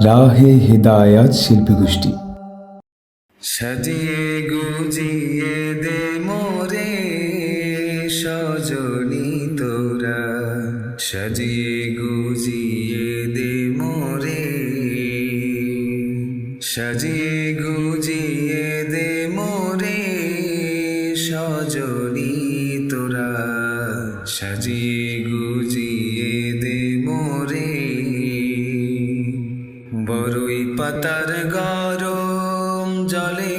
রাহে হিদায়াত শিল্পী গোষ্ঠী। সাজিয়ে গুজিয়ে দে মোরে সজনী তোরা, সাজিয়ে গুজিয়ে দে মোরে, সাজিয়ে গুজিয়ে দে মোরে সজনী তোরা, সাজিয়ে গুজিয়ে দে মোরে। বরই পাতার গরম জলে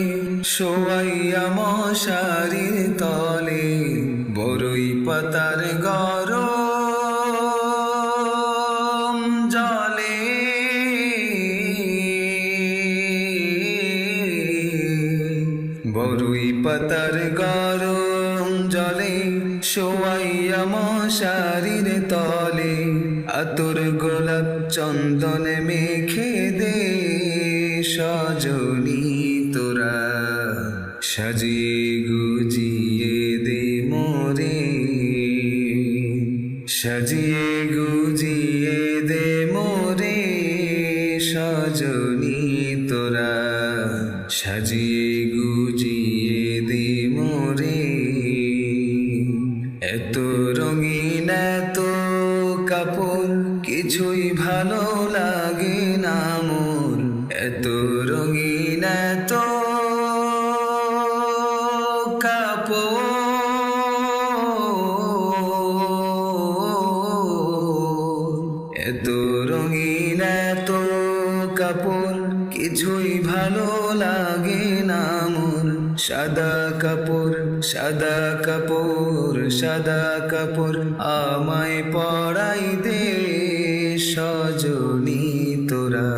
শোয়াইয়া মশারির তলে, বরই পাতার গরম জলে বরই পাতার গরম জলে শোয়াইয়া মশারির তলে, আতর গোলাপ চন্দন মেখে দে সজনী তোরা, সাজিয়ে গুজিয়ে দে মোরে, সাজিয়ে গুজিয়ে দে মোরে সজনী তোরা, সাজিয়ে গুজিয়ে দে মোরে। এত রঙিন এত কাপড় কিছুই ভালো লাগে না মোর, এত রঙিন এত কাপড়, এত রঙিন এত কাপড় কিছুই ভালো লাগে না মোর। সাদা কাপড় সাদা কাপড় সাদা কাপড় আমায় পরাই দে সজনী তোরা,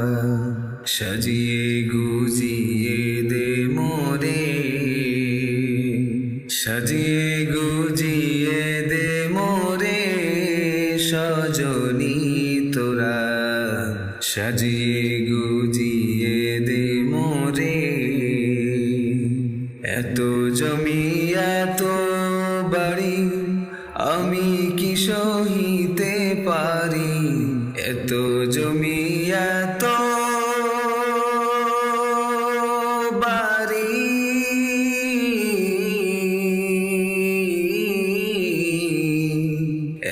সাজিয়ে গুজিয়ে দে মোরে, সাজিয়ে গুজিয়ে দে মোরে সজনী তোরা, সাজিয়ে গুজিয়ে দে মোরে। এত জমি এত বাড়ি আমি কি সহিতে পারি, এত জমি এত বাড়ি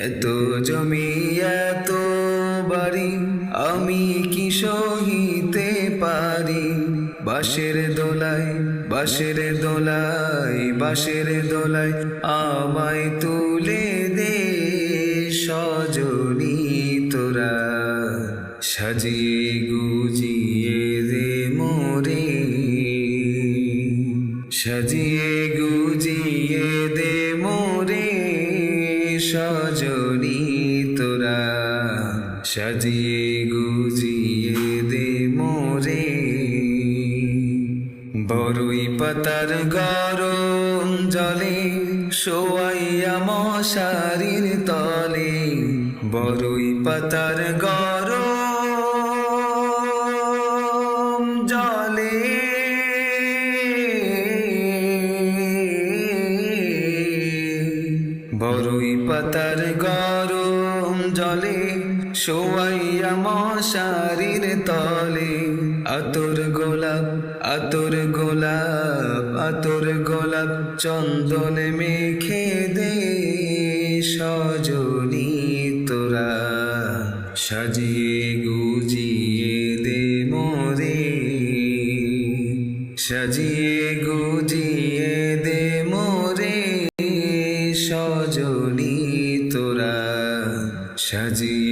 এত জমি এত বাড়ি আমি কি সহিতে পারি। বাঁশের দোলায় বাঁশের দোলায় বাঁশের দোলায় আমায় তুলে দে সজনী তোরা, সাজিয়ে গুজিয়ে দে মোরে, সাজিয়ে গুজিয়ে দে মোরে সজনী তোরা, সাজিয়ে গুজিয়ে দে মোরে। বরই পাতার গরম জলে শোয়াইয়া মশারির তলে, বরই পাতার গরম জলে বরই পাতার গরম জলে শোয়াইয়া মশারির তলে, আতর গোলাপ আতর গোলাপ আতর গোলাপ চন্দন মেখে দে সজনী তোরা, সাজিয়ে গুজিয়ে দে মোরে, সাজিয়ে গুজিয়ে দে মোরে সজনী তোরা, সাজিয়ে